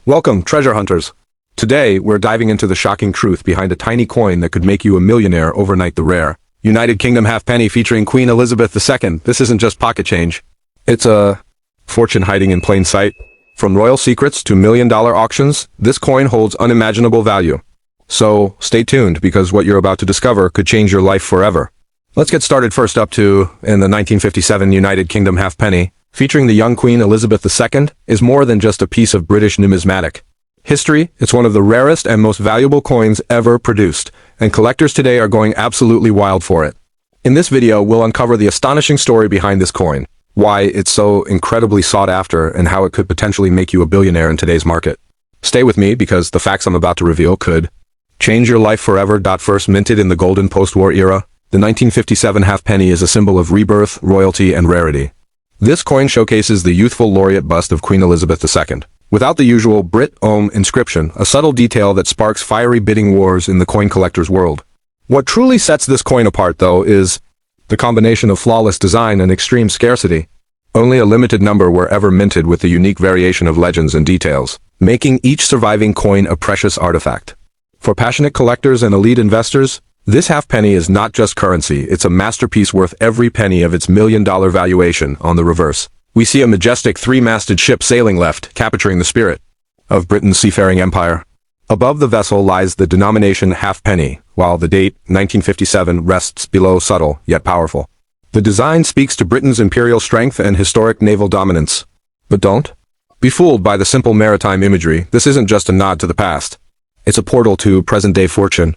Welcome, treasure hunters. Today, we're diving into the shocking truth behind a tiny coin that could make you a millionaire overnight. The rare United Kingdom Half Penny featuring Queen Elizabeth II. This isn't just pocket change. It's a fortune hiding in plain sight. From royal secrets to million-dollar auctions, this coin holds unimaginable value. So, stay tuned because what you're about to discover could change your life forever. Let's get started. First up in the 1957 United Kingdom Half Penny, featuring the young Queen Elizabeth II, is more than just a piece of British numismatic history. It's one of the rarest and most valuable coins ever produced, and collectors today are going absolutely wild for it. In this video, we'll uncover the astonishing story behind this coin, why it's so incredibly sought after, and how it could potentially make you a billionaire in today's market. Stay with me because the facts I'm about to reveal could change your life forever. First minted in the golden post-war era, the 1957 half penny is a symbol of rebirth, royalty, and rarity. This coin showcases the youthful laureate bust of Queen Elizabeth II. Without the usual Brit Om inscription, a subtle detail that sparks fiery bidding wars in the coin collector's world. What truly sets this coin apart, though, is the combination of flawless design and extreme scarcity. Only a limited number were ever minted with the unique variation of legends and details, making each surviving coin a precious artifact. For passionate collectors and elite investors, this half penny is not just currency, it's a masterpiece worth every penny of its million-dollar valuation. On the reverse, we see a majestic three-masted ship sailing left, capturing the spirit of Britain's seafaring empire. Above the vessel lies the denomination half penny, while the date, 1957, rests below, subtle yet powerful. The design speaks to Britain's imperial strength and historic naval dominance. But don't be fooled by the simple maritime imagery. This isn't just a nod to the past. It's a portal to present-day fortune.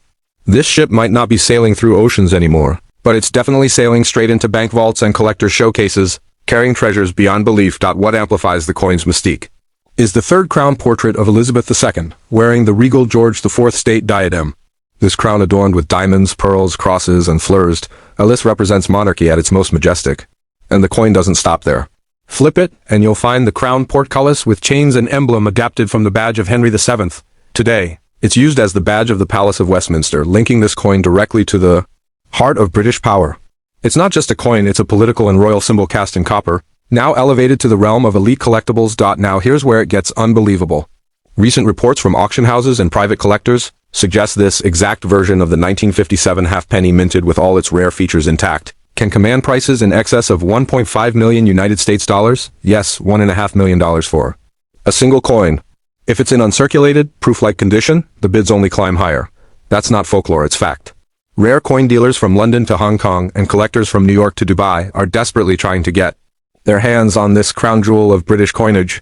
This ship might not be sailing through oceans anymore, but it's definitely sailing straight into bank vaults and collector showcases, carrying treasures beyond belief. What amplifies the coin's mystique is the third crown portrait of Elizabeth II, wearing the regal George IV state diadem. This crown adorned with diamonds, pearls, crosses, and fleurs, Alice represents monarchy at its most majestic. And the coin doesn't stop there. Flip it, and you'll find the crown portcullis with chains and emblem adapted from the badge of Henry VII. Today, it's used as the badge of the Palace of Westminster, linking this coin directly to the heart of British power. It's not just a coin, it's a political and royal symbol cast in copper, now elevated to the realm of elite collectibles. Now here's where it gets unbelievable. Recent reports from auction houses and private collectors suggest this exact version of the 1957 half penny, minted with all its rare features intact, can command prices in excess of 1.5 million United States dollars. Yes, $1.5 million for a single coin. If it's in uncirculated, proof-like condition, the bids only climb higher. That's not folklore, it's fact. Rare coin dealers from London to Hong Kong and collectors from New York to Dubai are desperately trying to get their hands on this crown jewel of British coinage.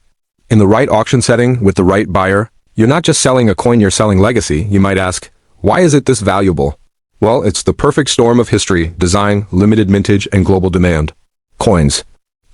In the right auction setting, with the right buyer, you're not just selling a coin, you're selling legacy. You might ask, why is it this valuable? Well, it's the perfect storm of history, design, limited mintage, and global demand. Coins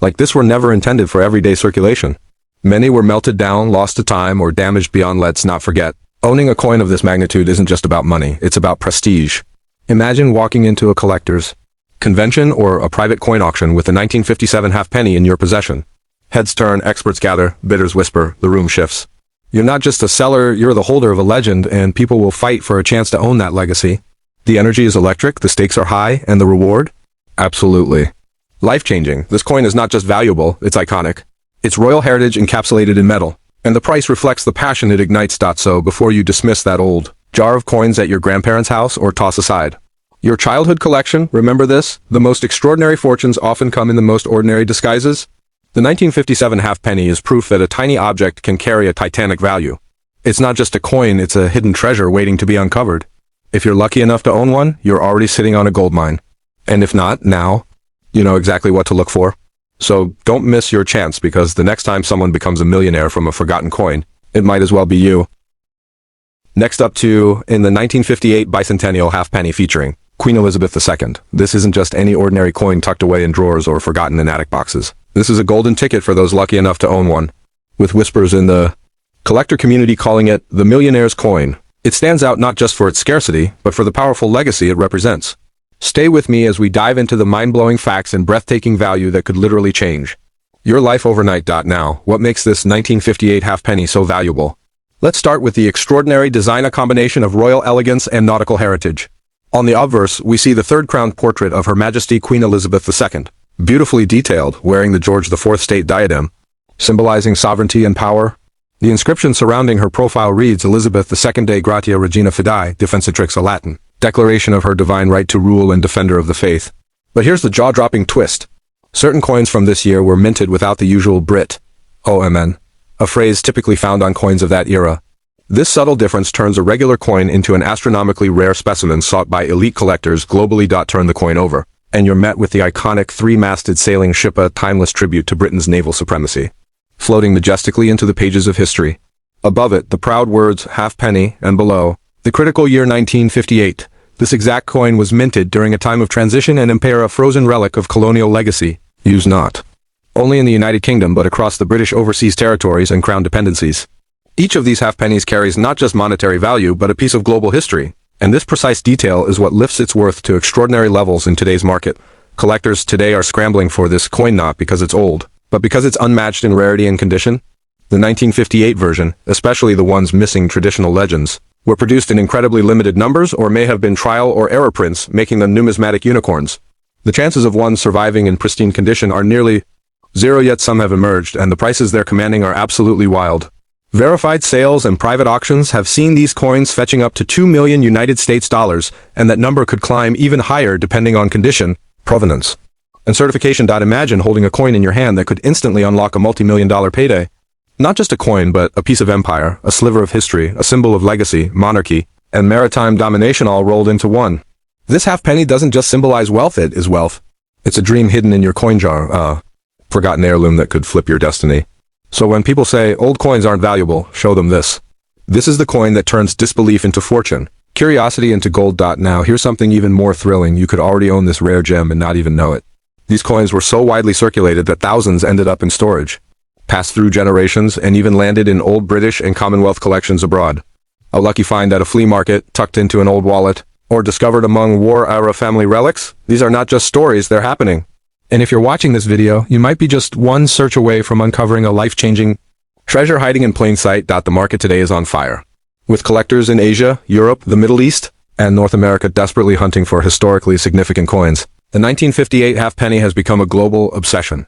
like this were never intended for everyday circulation. Many were melted down, lost to time, or damaged beyond. Let's not forget, owning a coin of this magnitude isn't just about money, it's about prestige. Imagine walking into a collector's convention or a private coin auction with a 1957 half penny in your possession. Heads turn, experts gather, bidders whisper, the room shifts. You're not just a seller, you're the holder of a legend, and people will fight for a chance to own that legacy. The energy is electric, the stakes are high, and the reward? Absolutely life-changing. This coin is not just valuable, it's iconic. It's royal heritage encapsulated in metal, and the price reflects the passion it ignites. So before you dismiss that old jar of coins at your grandparents' house or toss aside your childhood collection, remember this: the most extraordinary fortunes often come in the most ordinary disguises. The 1957 half penny is proof that a tiny object can carry a titanic value. It's not just a coin, it's a hidden treasure waiting to be uncovered. If you're lucky enough to own one, you're already sitting on a gold mine. And if not, now, you know exactly what to look for. So don't miss your chance, because the next time someone becomes a millionaire from a forgotten coin, it might as well be you. Next up in the 1958 bicentennial half penny featuring Queen Elizabeth II. This isn't just any ordinary coin tucked away in drawers or forgotten in attic boxes. This is a golden ticket for those lucky enough to own one. With whispers in the collector community calling it the millionaire's coin, it stands out not just for its scarcity, but for the powerful legacy it represents. Stay with me as we dive into the mind-blowing facts and breathtaking value that could literally change your life overnight. Now, what makes this 1958 half penny so valuable? Let's start with the extraordinary design, a combination of royal elegance and nautical heritage. On the obverse, we see the third crown portrait of Her Majesty Queen Elizabeth II, beautifully detailed, wearing the George IV state diadem, symbolizing sovereignty and power. The inscription surrounding her profile reads Elizabeth II de Gratia Regina Fidei Defensatrix, a Latin declaration of her divine right to rule and defender of the faith. But here's the jaw-dropping twist. Certain coins from this year were minted without the usual Brit, OMN, a phrase typically found on coins of that era. This subtle difference turns a regular coin into an astronomically rare specimen sought by elite collectors globally. Turn the coin over, and you're met with the iconic three-masted sailing ship, a timeless tribute to Britain's naval supremacy, floating majestically into the pages of history. Above it, the proud words halfpenny, and below, the critical year 1958. This exact coin was minted during a time of transition and impair, a frozen relic of colonial legacy. Use not only in the United Kingdom but across the British overseas territories and crown dependencies. Each of these halfpennies carries not just monetary value but a piece of global history, and this precise detail is what lifts its worth to extraordinary levels in today's market. Collectors today are scrambling for this coin not because it's old, but because it's unmatched in rarity and condition. The 1958 version, especially the ones missing traditional legends, were produced in incredibly limited numbers or may have been trial or error prints, making them numismatic unicorns. The chances of one surviving in pristine condition are nearly zero, yet some have emerged, and the prices they're commanding are absolutely wild. Verified sales and private auctions have seen these coins fetching up to $2 million United States dollars, and that number could climb even higher depending on condition, provenance, and certification. Imagine holding a coin in your hand that could instantly unlock a multi-million-dollar payday. Not just a coin, but a piece of empire, a sliver of history, a symbol of legacy, monarchy, and maritime domination all rolled into one. This halfpenny doesn't just symbolize wealth, it is wealth. It's a dream hidden in your coin jar, forgotten heirloom that could flip your destiny. So when people say old coins aren't valuable, show them this. This is the coin that turns disbelief into fortune, curiosity into gold. Now here's something even more thrilling. You could already own this rare gem and not even know it. These coins were so widely circulated that thousands ended up in storage, passed through generations, and even landed in old British and Commonwealth collections abroad. A lucky find at a flea market, tucked into an old wallet, or discovered among war-era family relics. These are not just stories, they're happening. And if you're watching this video, you might be just one search away from uncovering a life-changing treasure hiding in plain sight. The market today is on fire, with collectors in Asia, Europe, the Middle East, and North America desperately hunting for historically significant coins. The 1958 halfpenny has become a global obsession.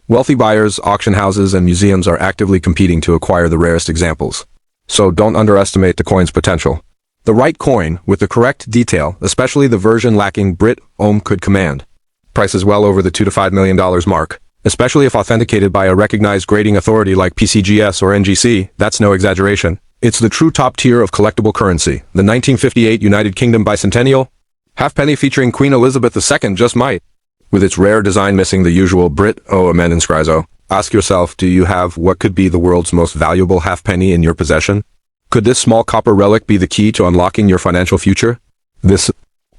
Wealthy buyers, auction houses, and museums are actively competing to acquire the rarest examples. So don't underestimate the coin's potential. The right coin, with the correct detail, especially the version lacking Brit, could command prices well over the $2 to $5 million mark, especially if authenticated by a recognized grading authority like PCGS or NGC. That's no exaggeration. It's the true top tier of collectible currency. The 1958 United Kingdom Bicentennial halfpenny featuring Queen Elizabeth II just might. With its rare design missing the usual Brit, OMN inscrizo, ask yourself, do you have what could be the world's most valuable halfpenny in your possession? Could this small copper relic be the key to unlocking your financial future? This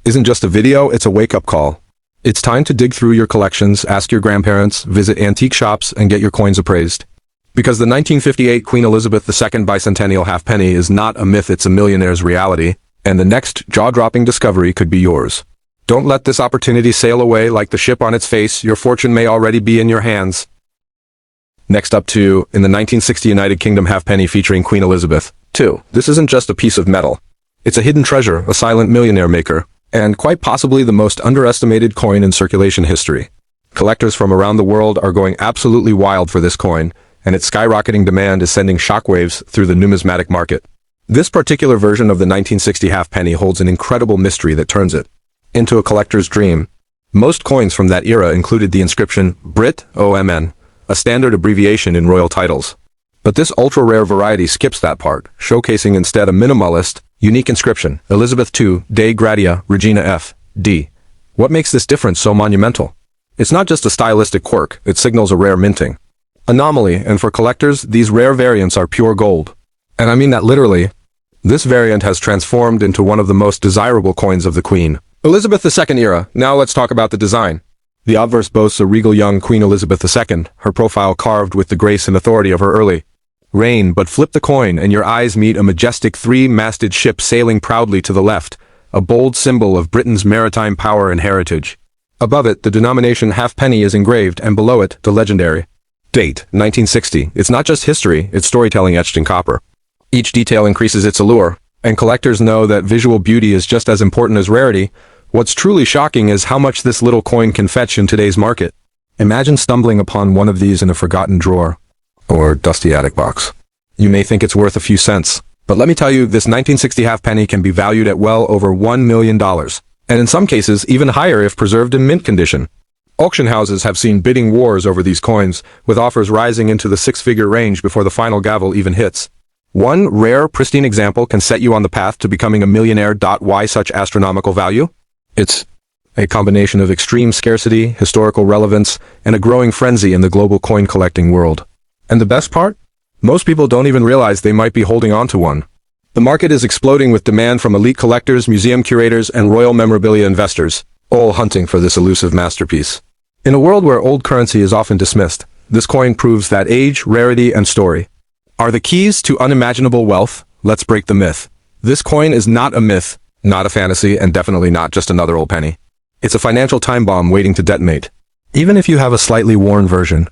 isn't just a video, it's a wake-up call. It's time to dig through your collections, ask your grandparents, visit antique shops, and get your coins appraised. Because the 1958 Queen Elizabeth II Bicentennial halfpenny is not a myth, it's a millionaire's reality, and the next jaw-dropping discovery could be yours. Don't let this opportunity sail away like the ship on its face. Your fortune may already be in your hands. Next up in the 1960 United Kingdom halfpenny featuring Queen Elizabeth II. This isn't just a piece of metal. It's a hidden treasure, a silent millionaire maker, and quite possibly the most underestimated coin in circulation history. Collectors from around the world are going absolutely wild for this coin, and its skyrocketing demand is sending shockwaves through the numismatic market. This particular version of the 1960 halfpenny holds an incredible mystery that turns it into a collector's dream. Most coins from that era included the inscription Brit, OMN, a standard abbreviation in royal titles. But this ultra-rare variety skips that part, showcasing instead a minimalist, unique inscription, Elizabeth II, de Gratia, Regina F. D. What makes this difference so monumental? It's not just a stylistic quirk, it signals a rare minting anomaly, and for collectors, these rare variants are pure gold. And I mean that literally. This variant has transformed into one of the most desirable coins of the Queen Elizabeth II era. Now let's talk about the design. The obverse boasts a regal young Queen Elizabeth II, her profile carved with the grace and authority of her early reign. But flip the coin and your eyes meet a majestic three-masted ship sailing proudly to the left, a bold symbol of Britain's maritime power and heritage. Above it, the denomination halfpenny is engraved, and below it, the legendary date, 1960. It's not just history, it's storytelling etched in copper. Each detail increases its allure, and collectors know that visual beauty is just as important as rarity. What's truly shocking is how much this little coin can fetch in today's market. Imagine stumbling upon one of these in a forgotten drawer or dusty attic box. You may think it's worth a few cents, but let me tell you, this 1960 halfpenny can be valued at well over $1 million, and in some cases even higher if preserved in mint condition. Auction houses have seen bidding wars over these coins, with offers rising into the six-figure range before the final gavel even hits. One rare, pristine example can set you on the path to becoming a millionaire. Why such astronomical value? It's a combination of extreme scarcity, historical relevance, and a growing frenzy in the global coin collecting world. And the best part? Most people don't even realize they might be holding on to one. The market is exploding with demand from elite collectors, museum curators, and royal memorabilia investors, all hunting for this elusive masterpiece. In a world where old currency is often dismissed, this coin proves that age, rarity, and story are the keys to unimaginable wealth. Let's break the myth. This coin is not a myth, not a fantasy, and definitely not just another old penny. It's a financial time bomb waiting to detonate. Even if you have a slightly worn version,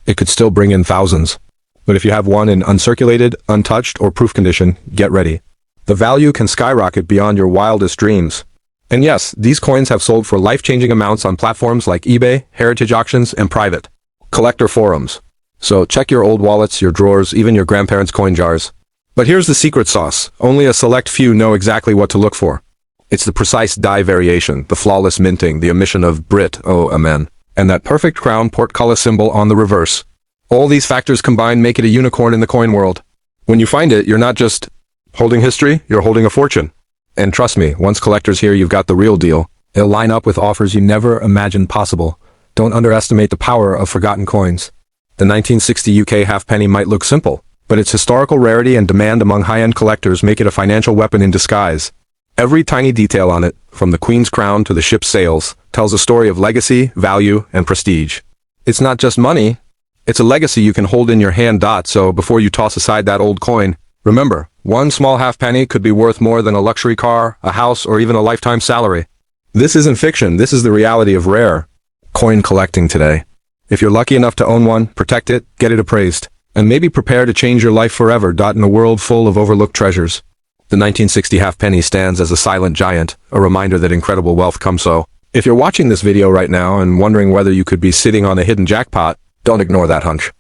it could still bring in thousands. But if you have one in uncirculated, untouched, or proof condition, get ready. The value can skyrocket beyond your wildest dreams. And yes, these coins have sold for life-changing amounts on platforms like eBay, heritage auctions, and private collector forums. So check your old wallets, your drawers, even your grandparents' coin jars. But here's the secret sauce. Only a select few know exactly what to look for. It's the precise die variation, the flawless minting, the omission of Brit, oh amen, and that perfect crown portcullis symbol on the reverse. All these factors combined make it a unicorn in the coin world. When you find it, you're not just holding history, you're holding a fortune. And trust me, once collectors hear you've got the real deal, they'll line up with offers you never imagined possible. Don't underestimate the power of forgotten coins. The 1960 UK halfpenny might look simple, but its historical rarity and demand among high-end collectors make it a financial weapon in disguise. Every tiny detail on it, from the Queen's crown to the ship's sails, tells a story of legacy, value, and prestige. It's not just money, it's a legacy you can hold in your hand. So before you toss aside that old coin, remember, one small halfpenny could be worth more than a luxury car, a house, or even a lifetime salary. This isn't fiction, this is the reality of rare coin collecting today. If you're lucky enough to own one, protect it, get it appraised, and maybe prepare to change your life forever. In a world full of overlooked treasures, the 1960 halfpenny stands as a silent giant, a reminder that incredible wealth comes so. If you're watching this video right now and wondering whether you could be sitting on a hidden jackpot, don't ignore that hunch.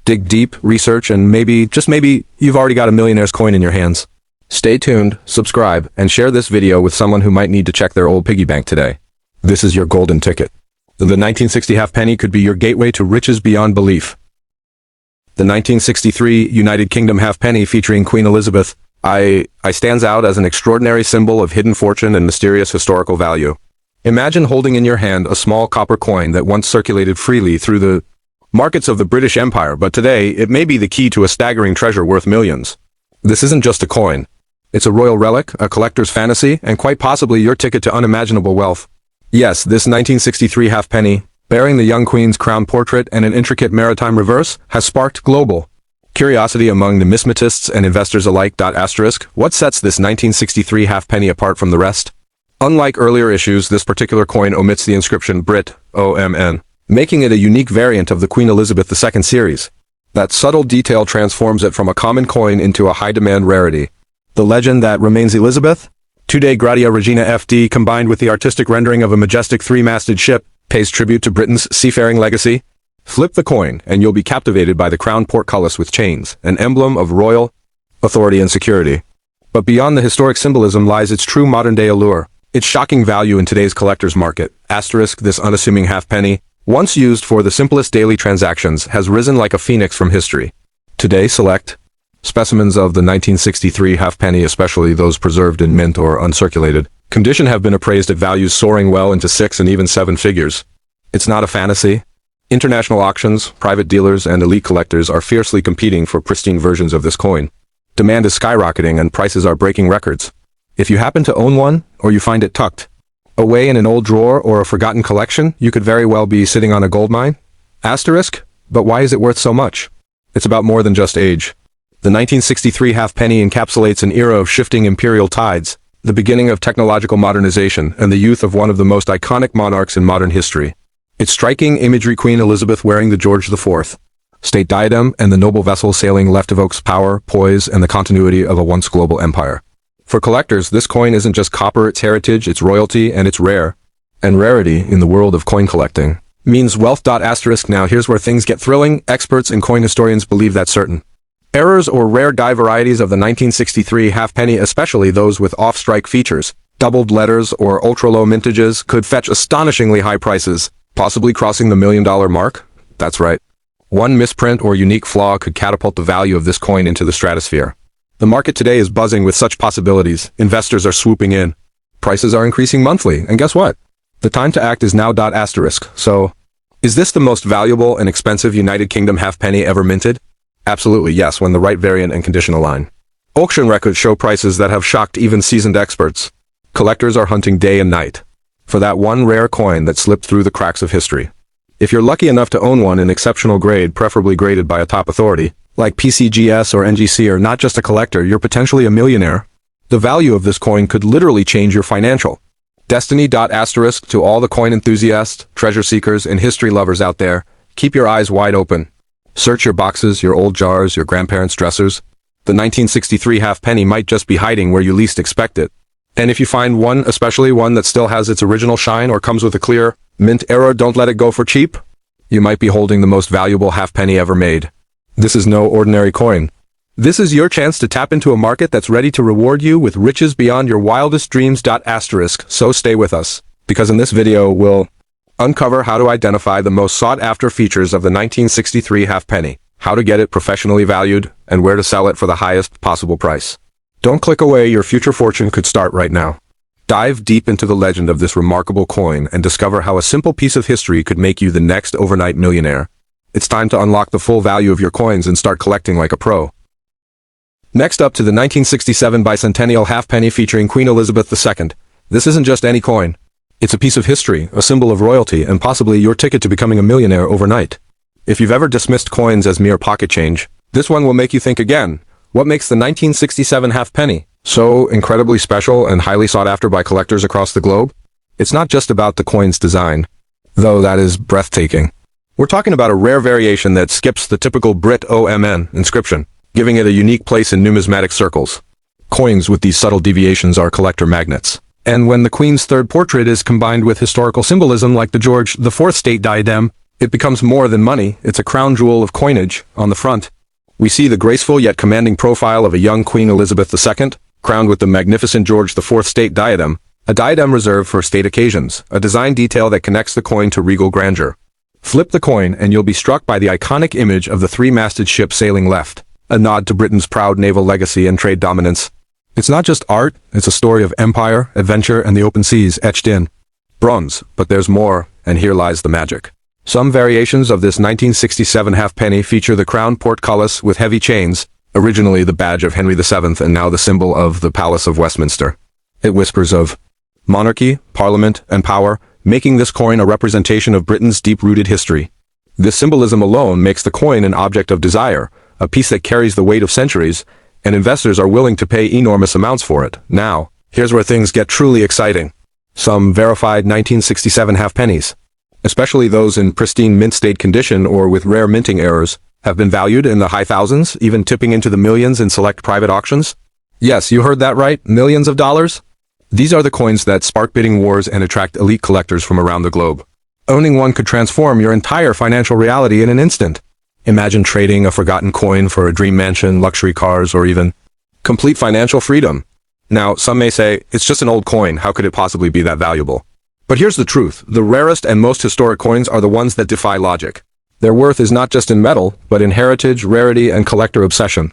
Dig deep, research, and maybe, just maybe, you've already got a millionaire's coin in your hands. Stay tuned, subscribe, and share this video with someone who might need to check their old piggy bank today. This is your golden ticket. The 1960 halfpenny could be your gateway to riches beyond belief. The 1963 United Kingdom halfpenny featuring Queen Elizabeth I stands out as an extraordinary symbol of hidden fortune and mysterious historical value. Imagine holding in your hand a small copper coin that once circulated freely through the markets of the British Empire, but today it may be the key to a staggering treasure worth millions. This isn't just a coin. It's a royal relic, a collector's fantasy, and quite possibly your ticket to unimaginable wealth. Yes, this 1963 halfpenny, bearing the young Queen's crown portrait and an intricate maritime reverse, has sparked global curiosity among numismatists and investors alike. What sets this 1963 halfpenny apart from the rest? Unlike earlier issues, this particular coin omits the inscription Brit, OMN, making it a unique variant of the Queen Elizabeth II series. That subtle detail transforms it from a common coin into a high-demand rarity. The legend that remains Elizabeth? Today Gratia Regina FD, combined with the artistic rendering of a majestic three-masted ship, pays tribute to Britain's seafaring legacy. Flip the coin, and you'll be captivated by the crown portcullis with chains, an emblem of royal authority and security. But beyond the historic symbolism lies its true modern-day allure, its shocking value in today's collector's market. This unassuming halfpenny, once used for the simplest daily transactions, has risen like a phoenix from history. Today, select specimens of the 1963 halfpenny, especially those preserved in mint or uncirculated condition, have been appraised at values soaring well into 6 and even 7 figures. It's not a fantasy. International auctions, private dealers, and elite collectors are fiercely competing for pristine versions of this coin. Demand is skyrocketing and prices are breaking records. If you happen to own one, or you find it tucked away in an old drawer or a forgotten collection, you could very well be sitting on a goldmine. But why is it worth so much? It's about more than just age. The 1963 halfpenny encapsulates an era of shifting imperial tides, the beginning of technological modernization, and the youth of one of the most iconic monarchs in modern history. Its striking imagery, Queen Elizabeth wearing the George IV state diadem and the noble vessel sailing left, evokes power, poise, and the continuity of a once global empire. For collectors, this coin isn't just copper, it's heritage, it's royalty, and it's rare. And rarity, in the world of coin collecting, means wealth. Now here's where things get thrilling. Experts and coin historians believe that's certain. Errors or rare die varieties of the 1963 halfpenny, especially those with off-strike features, doubled letters or ultra-low mintages, could fetch astonishingly high prices, possibly crossing the $1 million mark? That's right. One misprint or unique flaw could catapult the value of this coin into the stratosphere. The market today is buzzing with such possibilities. Investors are swooping in. Prices are increasing monthly, and guess what? The time to act is now. So, is this the most valuable and expensive United Kingdom halfpenny ever minted? Absolutely yes, when the right variant and condition align. Auction records show prices that have shocked even seasoned experts. Collectors are hunting day and night for that one rare coin that slipped through the cracks of history. If you're lucky enough to own one in exceptional grade, preferably graded by a top authority, like PCGS or NGC, or not just a collector, you're potentially a millionaire. The value of this coin could literally change your financial destiny. To all the coin enthusiasts, treasure seekers, and history lovers out there, keep your eyes wide open. Search your boxes, your old jars, your grandparents' dressers. The 1963 halfpenny might just be hiding where you least expect it. And if you find one, especially one that still has its original shine or comes with a clear mint era, don't let it go for cheap. You might be holding the most valuable halfpenny ever made. This is no ordinary coin. This is your chance to tap into a market that's ready to reward you with riches beyond your wildest dreams. So stay with us, because in this video we'll uncover how to identify the most sought-after features of the 1963 halfpenny, how to get it professionally valued, and where to sell it for the highest possible price. Don't click away, your future fortune could start right now. Dive deep into the legend of this remarkable coin and discover how a simple piece of history could make you the next overnight millionaire. It's time to unlock the full value of your coins and start collecting like a pro. Next up, to the 1967 bicentennial halfpenny featuring Queen Elizabeth II. This isn't just any coin. It's a piece of history, a symbol of royalty, and possibly your ticket to becoming a millionaire overnight. If you've ever dismissed coins as mere pocket change, this one will make you think again. What makes the 1967 halfpenny so incredibly special and highly sought after by collectors across the globe? It's not just about the coin's design, though that is breathtaking. We're talking about a rare variation that skips the typical Brit OMN inscription, giving it a unique place in numismatic circles. Coins with these subtle deviations are collector magnets. And when the Queen's third portrait is combined with historical symbolism like the George IV state diadem, it becomes more than money. It's a crown jewel of coinage. On the front, we see the graceful yet commanding profile of a young Queen Elizabeth II, crowned with the magnificent George IV state diadem, a diadem reserved for state occasions, a design detail that connects the coin to regal grandeur. Flip the coin and you'll be struck by the iconic image of the three-masted ship sailing left, a nod to Britain's proud naval legacy and trade dominance. It's not just art, it's a story of empire, adventure, and the open seas etched in bronze, but there's more, and here lies the magic. Some variations of this 1967 halfpenny feature the crown portcullis with heavy chains, originally the badge of Henry VII and now the symbol of the Palace of Westminster. It whispers of monarchy, parliament, and power, making this coin a representation of Britain's deep-rooted history. This symbolism alone makes the coin an object of desire, a piece that carries the weight of centuries, and investors are willing to pay enormous amounts for it. Now, here's where things get truly exciting. Some verified 1967 halfpennies, especially those in pristine mint state condition or with rare minting errors, have been valued in the high thousands, even tipping into the millions in select private auctions. Yes, you heard that right, millions of dollars. These are the coins that spark bidding wars and attract elite collectors from around the globe. Owning one could transform your entire financial reality in an instant. Imagine trading a forgotten coin for a dream mansion, luxury cars, or even complete financial freedom. Now, some may say, it's just an old coin, how could it possibly be that valuable? But here's the truth, the rarest and most historic coins are the ones that defy logic. Their worth is not just in metal, but in heritage, rarity, and collector obsession.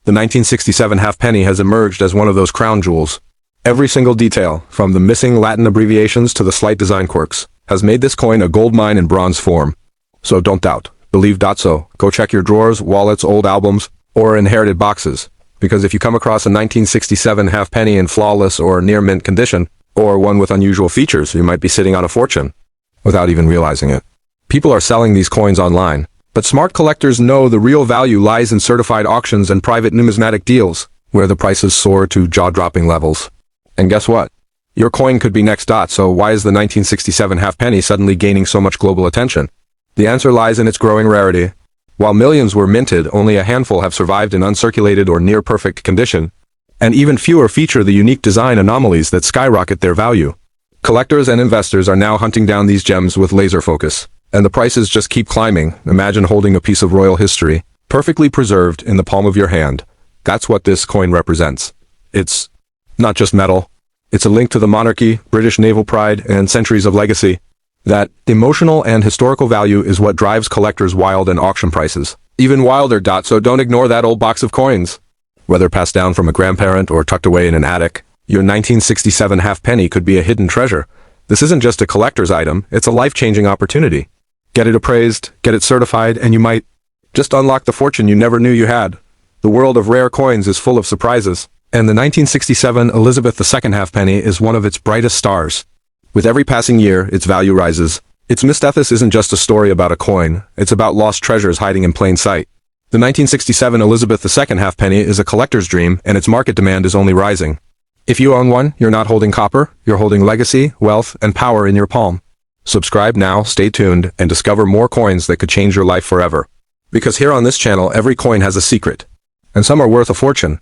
The 1967 halfpenny has emerged as one of those crown jewels. Every single detail, from the missing Latin abbreviations to the slight design quirks, has made this coin a goldmine in bronze form. So don't doubt. Believe. So, go check your drawers, wallets, old albums, or inherited boxes. Because if you come across a 1967 halfpenny in flawless or near mint condition, or one with unusual features, you might be sitting on a fortune without even realizing it. People are selling these coins online, but smart collectors know the real value lies in certified auctions and private numismatic deals, where the prices soar to jaw-dropping levels. And guess what? Your coin could be next. So why is the 1967 halfpenny suddenly gaining so much global attention? The answer lies in its growing rarity. While millions were minted, only a handful have survived in uncirculated or near-perfect condition, and even fewer feature the unique design anomalies that skyrocket their value. Collectors and investors are now hunting down these gems with laser focus, and the prices just keep climbing. Imagine holding a piece of royal history, perfectly preserved in the palm of your hand. That's what this coin represents. It's not just metal. It's a link to the monarchy, British naval pride, and centuries of legacy. That emotional and historical value is what drives collectors wild in auction prices. Even wilder. So don't ignore that old box of coins. Whether passed down from a grandparent or tucked away in an attic, your 1967 halfpenny could be a hidden treasure. This isn't just a collector's item, it's a life-changing opportunity. Get it appraised, get it certified, and you might just unlock the fortune you never knew you had. The world of rare coins is full of surprises, and the 1967 Elizabeth II halfpenny is one of its brightest stars. With every passing year, its value rises. Its misdeathus isn't just a story about a coin, it's about lost treasures hiding in plain sight. The 1967 Elizabeth II halfpenny is a collector's dream, and its market demand is only rising. If you own one, you're not holding copper, you're holding legacy, wealth, and power in your palm. Subscribe now, stay tuned, and discover more coins that could change your life forever. Because here on this channel, every coin has a secret. And some are worth a fortune.